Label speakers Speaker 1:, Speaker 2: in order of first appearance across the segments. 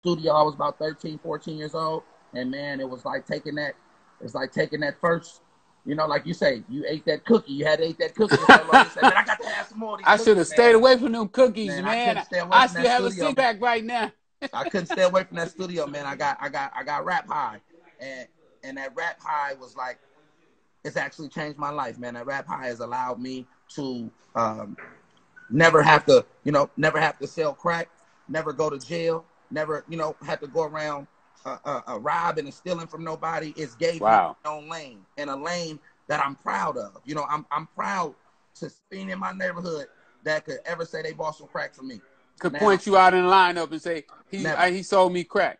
Speaker 1: studio. I was about 13, 14 years old. And man, it was like taking that, first, you know, like you say, you ate that cookie. You had to eat that cookie. You said, man, I got to have some more of these
Speaker 2: I should have stayed away from them cookies,
Speaker 1: man. I couldn't stay away
Speaker 2: I
Speaker 1: from
Speaker 2: still
Speaker 1: that
Speaker 2: have a
Speaker 1: studio,
Speaker 2: six pack right now.
Speaker 1: I couldn't stay away from that studio, man. I got rap high. And that rap high was like, it's actually changed my life, man. That rap high has allowed me to never have to sell crack, never go to jail, never, have to go around robbing and stealing from nobody. It's gave me my own lane, and a lane that I'm proud of. I'm proud to be in my neighborhood that could ever say they bought some crack from me.
Speaker 2: Could point you out in the lineup and say, he sold me crack.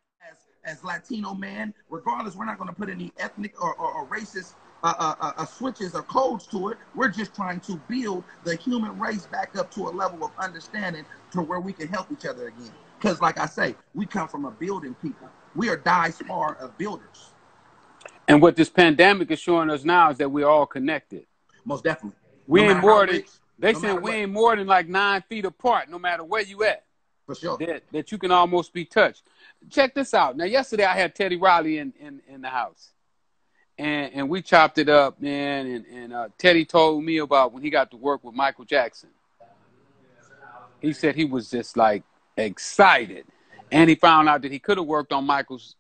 Speaker 1: As Latino man, regardless, we're not going to put any ethnic or racist switches or codes to it. We're just trying to build the human race back up to a level of understanding to where we can help each other again. Because like I say, we come from a building people. We are diaspora of builders.
Speaker 2: And what this pandemic is showing us now is that we're all connected.
Speaker 1: Most definitely.
Speaker 2: We ain't more than, they said we ain't more than like 9 feet apart, no matter where you at.
Speaker 1: For sure.
Speaker 2: That you can almost be touched. Check this out. Now, yesterday I had Teddy Riley in the house. And we chopped it up, man. And Teddy told me about when he got to work with Michael Jackson. He said he was just like excited. And he found out that he could have worked on Michael's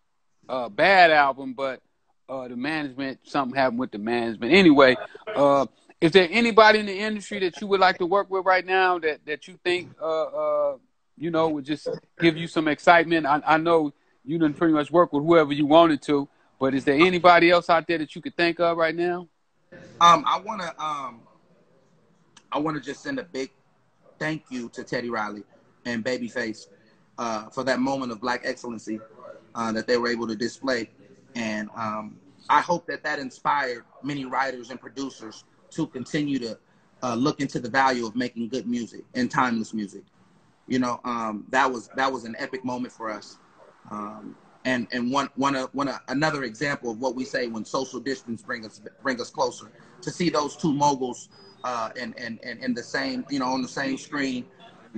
Speaker 2: Bad album, but the management, something happened with the management. Anyway, is there anybody in the industry that you would like to work with right now that you think, would just give you some excitement? I know you didn't pretty much work with whoever you wanted to, but is there anybody else out there that you could think of right now?
Speaker 1: I wanna just send a big thank you to Teddy Riley and Babyface for that moment of Black excellency that they were able to display. And I hope that inspired many writers and producers to continue to look into the value of making good music and timeless music. That was an epic moment for us. And another example of what we say when social distance bring us closer. To see those two moguls in the same, on the same screen,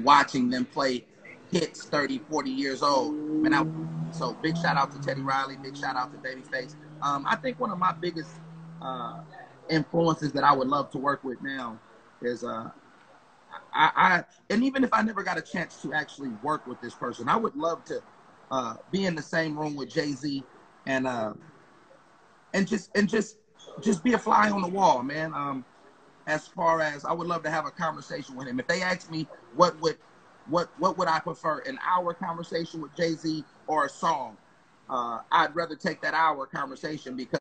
Speaker 1: watching them play hits 30, 40 years old. So big shout out to Teddy Riley, big shout out to Babyface. I think one of my biggest influences that I would love to work with now is and even if I never got a chance to actually work with this person, I would love to be in the same room with Jay-Z and just be a fly on the wall, man. As far as I would love to have a conversation with him. If they ask me what would I prefer, an hour conversation with Jay-Z or a song, I'd rather take that hour conversation because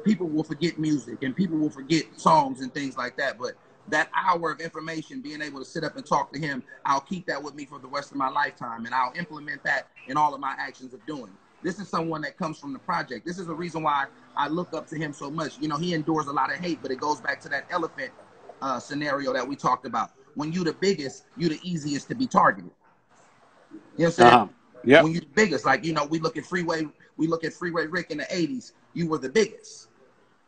Speaker 1: people will forget music and people will forget songs and things like that. But that hour of information, being able to sit up and talk to him, I'll keep that with me for the rest of my lifetime, and I'll implement that in all of my actions of doing. This is someone that comes from the project. This is the reason why I look up to him so much. He endures a lot of hate, but it goes back to that elephant scenario that we talked about. When you the biggest, you the easiest to be targeted. You know what I'm saying?
Speaker 2: Yeah.
Speaker 1: When you the biggest, like, we look at Freeway Rick in the 80s, you were the biggest.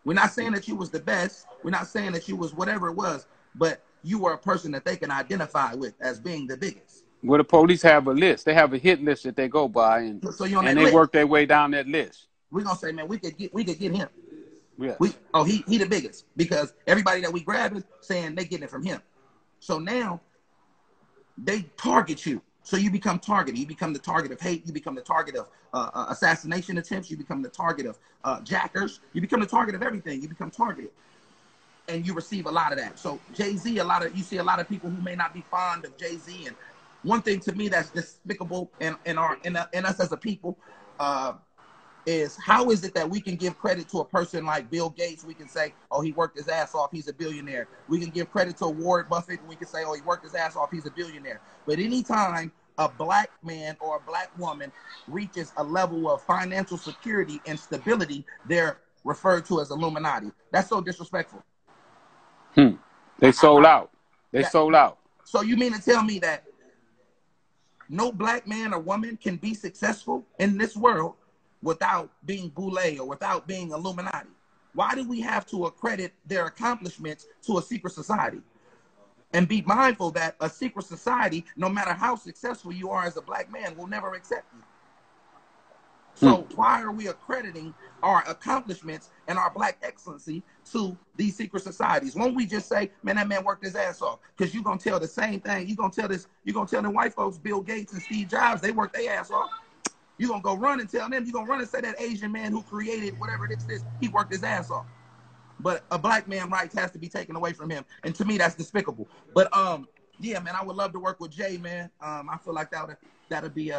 Speaker 1: We're not saying that you was the best. We're not saying that you was whatever it was, but you were a person that they can identify with as being the biggest.
Speaker 2: Well, the police have a list. They have a hit list that they go by, and they work their way down that list.
Speaker 1: We're gonna say, man, we could get him.
Speaker 2: Yeah.
Speaker 1: He the biggest, because everybody that we grab is saying they getting it from him. So now they target you. So you become targeted. You become the target of hate. You become the target of assassination attempts. You become the target of jackers. You become the target of everything. You become targeted. And you receive a lot of that. So Jay-Z, you see a lot of people who may not be fond of Jay-Z. And one thing to me that's despicable in us as a people is, how is it that we can give credit to a person like Bill Gates? We can say, oh, he worked his ass off, he's a billionaire. We can give credit to Warren Buffett, and we can say, oh, he worked his ass off, he's a billionaire. But anytime a black man or a black woman reaches a level of financial security and stability, they're referred to as Illuminati. That's so disrespectful.
Speaker 2: They sold out. Sold out.
Speaker 1: So you mean to tell me that no black man or woman can be successful in this world without being Boule or without being Illuminati? Why do we have to accredit their accomplishments to a secret society? And be mindful that a secret society, no matter how successful you are as a black man, will never accept you. So why are we accrediting our accomplishments and our black excellency to these secret societies? Won't we just say, man, that man worked his ass off? Because you're going to tell the same thing. You're going to tell the white folks, Bill Gates and Steve Jobs, they worked their ass off. You're going to go run and tell them. You're going to run and say that Asian man who created whatever it is, he worked his ass off. But a black man's rights has to be taken away from him. And to me, that's despicable. But yeah, man, I would love to work with Jay, man. I feel like that'd be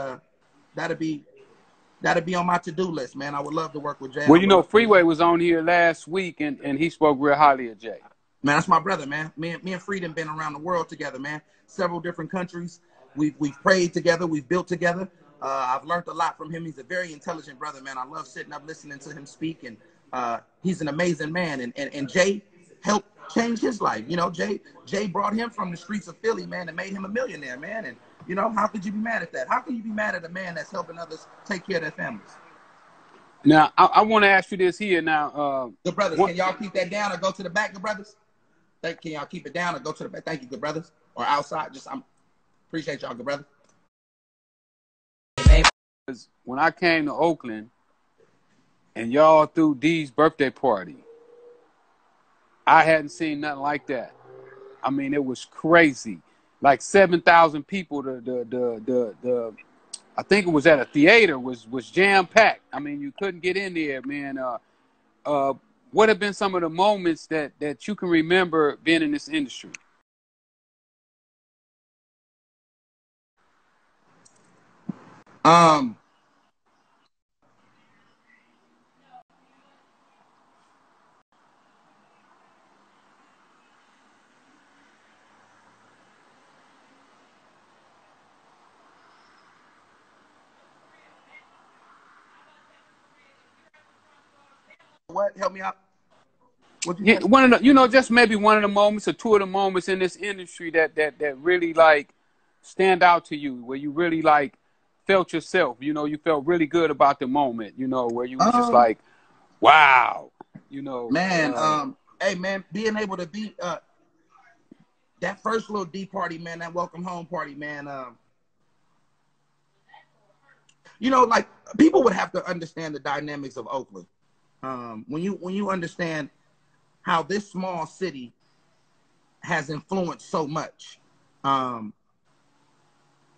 Speaker 1: on my to-do list, man. I would love to work with Jay.
Speaker 2: Well, you know, Freeway was on here last week, and he spoke real highly of Jay.
Speaker 1: Man, that's my brother, man. Me and Freedom been around the world together, man. Several different countries. We've prayed together. We've built together. I've learned a lot from him. He's a very intelligent brother, man. I love sitting up listening to him speak, and he's an amazing man. And Jay helped change his life. You know, Jay brought him from the streets of Philly, man, and made him a millionaire, man. And you know, how could you be mad at that? How can you be mad at a man that's helping others take care of their families?
Speaker 2: Now, I want to ask you this here now.
Speaker 1: Good brothers, can y'all keep that down or go to the back, good brothers? Can y'all keep it down or go to the back? Thank you, good brothers. Or outside. Appreciate y'all, good brothers.
Speaker 2: When I came to Oakland and y'all threw D's birthday party, I hadn't seen nothing like that. I mean, it was crazy. Like 7,000 people. I think it was at a theater. Was jam packed. I mean, you couldn't get in there, man. What have been some of the moments that you can remember being in this industry?
Speaker 1: What? Help me out.
Speaker 2: Yeah, one of the, you know, just maybe one of the moments or two of the moments in this industry that really like stand out to you, where you really like felt yourself. You know, you felt really good about the moment. You know, where you was just like, wow. You know,
Speaker 1: man. Hey, man, being able to be that first little D party, man, that welcome home party, man. You know, like people would have to understand the dynamics of Oakland. When you understand how this small city has influenced so much. I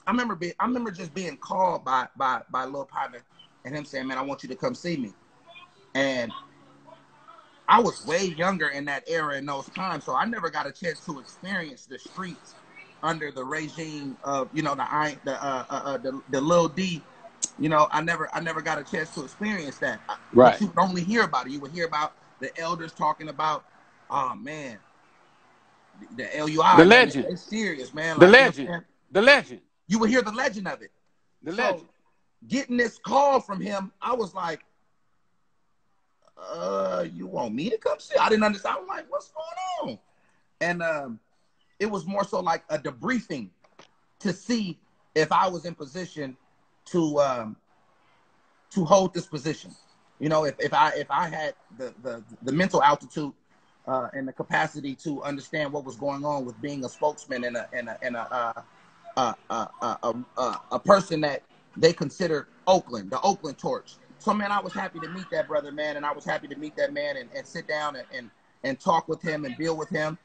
Speaker 1: remember just being called by a little partner and him saying, man, I want you to come see me. And I was way younger in that era in those times, so I never got a chance to experience the streets under the regime of, you know, the Lil D. You know, I never got a chance to experience that.
Speaker 2: Right.
Speaker 1: But you would only hear about it. You would hear about the elders talking about, oh man, the LUI.
Speaker 2: The legend.
Speaker 1: It's serious, man.
Speaker 2: The
Speaker 1: like,
Speaker 2: legend. You know, the legend.
Speaker 1: You would hear the legend of it.
Speaker 2: The legend.
Speaker 1: Getting this call from him, I was like, you want me to come see? I didn't understand. I'm like, what's going on? And it was more so like a debriefing to see if I was in position to hold this position. You know, if I had the mental altitude and the capacity to understand what was going on with being a spokesman and a person that they consider Oakland, the Oakland torch. So man, I was happy to meet that brother, man, and I was happy to meet that man and sit down and talk with him and build with him,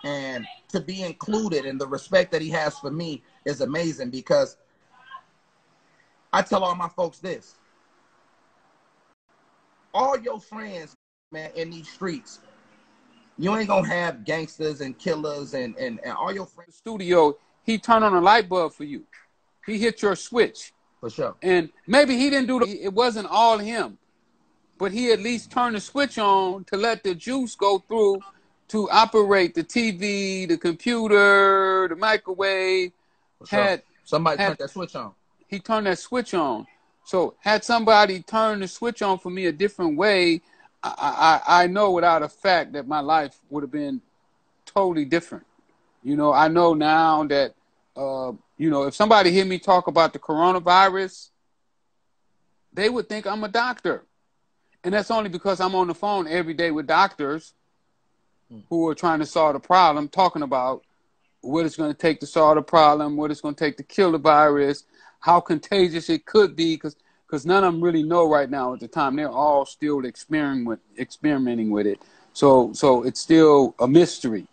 Speaker 1: and to be included and the respect that he has for me is amazing, because I tell all my folks this. All your friends, man, in these streets, you ain't gonna have gangsters and killers and all your friends.
Speaker 2: Studio, he turned on a light bulb for you. He hit your switch.
Speaker 1: For sure.
Speaker 2: And maybe he didn't it wasn't all him, but he at least turned the switch on to let the juice go through to operate the TV, the computer, the microwave.
Speaker 1: For sure. Somebody turned that switch on.
Speaker 2: He turned that switch on. So had somebody turned the switch on for me a different way, I know without a fact that my life would have been totally different. You know, I know now that, you know, if somebody hear me talk about the coronavirus, they would think I'm a doctor. And that's only because I'm on the phone every day with doctors who are trying to solve the problem, talking about what it's going to take to solve the problem, what it's going to take to kill the virus, how contagious it could be, because none of them really know right now at the time. They're all still experimenting with it. So it's still a mystery.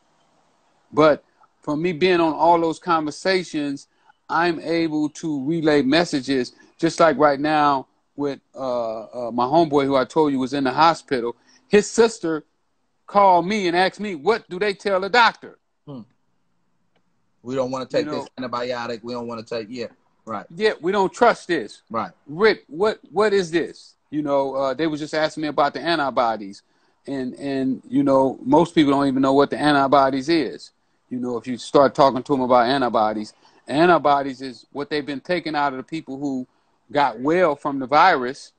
Speaker 2: But from me being on all those conversations, I'm able to relay messages, just like right now with my homeboy who I told you was in the hospital. His sister called me and asked me, what do they tell the doctor?
Speaker 1: We don't want to take this antibiotic. We don't want to take, right.
Speaker 2: Yeah, we don't trust this.
Speaker 1: Right.
Speaker 2: Rick, what is this? You know, they was just asking me about the antibodies. And you know, most people don't even know what the antibodies is. You know, if you start talking to them about antibodies is what they've been taking out of the people who got well from the virus.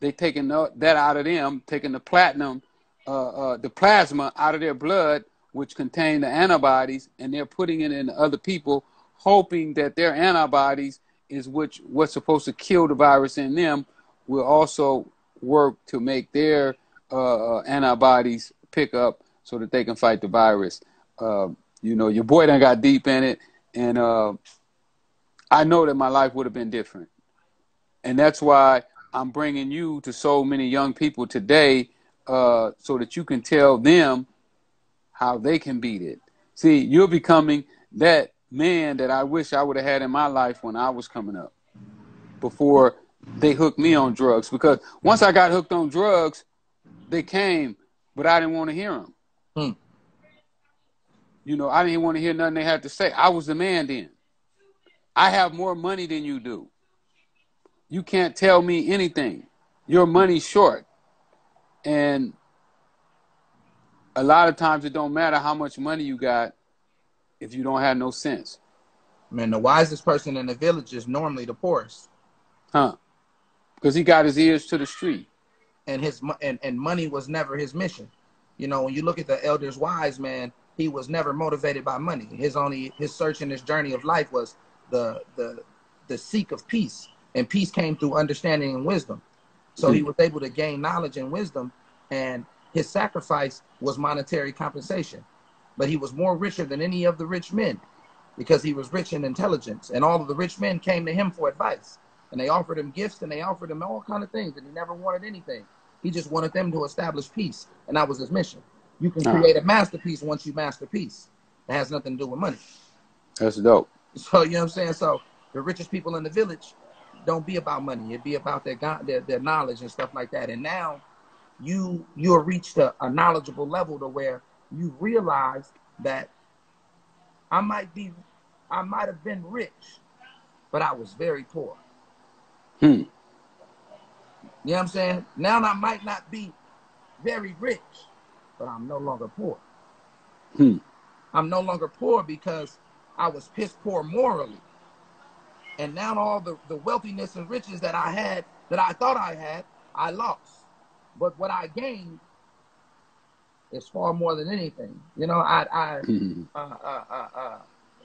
Speaker 2: They taking that out of them, taking the plasma out of their blood, which contain the antibodies, and they're putting it in other people, hoping that their antibodies is what's supposed to kill the virus in them will also work to make their antibodies pick up so that they can fight the virus. You know, your boy done got deep in it, and I know that my life would have been different. And that's why I'm bringing you to so many young people today, so that you can tell them how they can beat it. See, you're becoming that man that I wish I would have had in my life when I was coming up, before they hooked me on drugs. Because once I got hooked on drugs, they came, but I didn't want to hear them. You know, I didn't want to hear nothing they had to say. I was the man then. I have more money than you do. You can't tell me anything. Your money's short. And a lot of times it don't matter how much money you got if you don't have no sense.
Speaker 1: Man, the wisest person in the village is normally the poorest.
Speaker 2: Because he got his ears to the street.
Speaker 1: And and money was never his mission. You know, when you look at the elders wise, man, he was never motivated by money. His search in his journey of life was the seek of peace. And peace came through understanding and wisdom. So he was able to gain knowledge and wisdom, and his sacrifice was monetary compensation. But he was more richer than any of the rich men because he was rich in intelligence. And all of the rich men came to him for advice. And they offered him gifts, and they offered him all kinds of things, and he never wanted anything. He just wanted them to establish peace, and that was his mission. You can create a masterpiece once you master peace. It has nothing to do with money.
Speaker 2: That's dope.
Speaker 1: So, you know what I'm saying? So the richest people in the village don't be about money. It be about their knowledge and stuff like that. And now you have reached a knowledgeable level to where you realize that I might have been rich, but I was very poor. You know what I'm saying? Now I might not be very rich, but I'm no longer poor. I'm no longer poor because I was piss poor morally. And now all the wealthiness and riches that I had, that I thought I had, I lost. But what I gained is far more than anything. You know,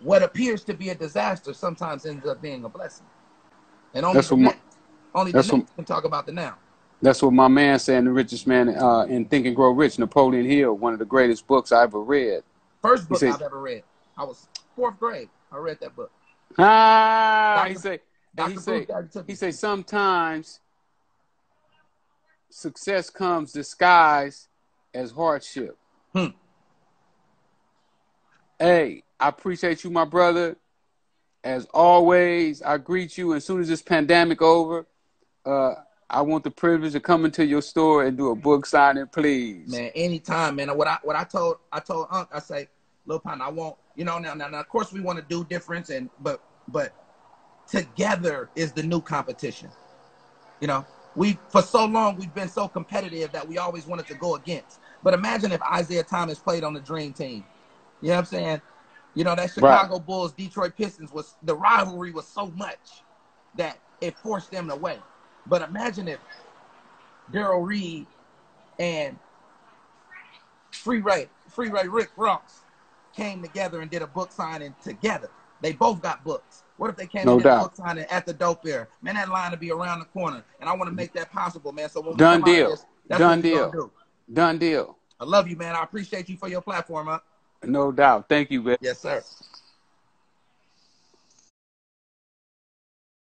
Speaker 1: what appears to be a disaster sometimes ends up being a blessing. And only the next can talk about the now.
Speaker 2: That's what my man said, The Richest Man in Think and Grow Rich, Napoleon Hill, one of the greatest books I ever read.
Speaker 1: First book I've ever read. I was 4th grade. I read that book.
Speaker 2: He say sometimes success comes disguised as hardship. Hey, I appreciate you, my brother. As always, I greet you. As soon as this pandemic over, I want the privilege of coming to your store and do a book signing, please.
Speaker 1: Man, anytime, man. What I told Unc, I say, little partner, I won't. You know, now of course we want to do difference, but together is the new competition. You know, for so long we've been so competitive that we always wanted to go against. But imagine if Isaiah Thomas played on the dream team. You know what I'm saying? You know, that Chicago Bulls, Detroit Pistons, the rivalry was so much that it forced them away. But imagine if Daryl Reed and Freeway Rick Ross came together and did a book signing together. They both got books. What if they came and did a book signing at the dope fair? Man, that line would be around the corner. And I want to make that possible, man. So when
Speaker 2: Done deal.
Speaker 1: This, that's what we're gonna do.
Speaker 2: Done deal.
Speaker 1: I love you, man. I appreciate you for your platform, huh?
Speaker 2: No doubt. Thank you, man.
Speaker 1: Yes, sir.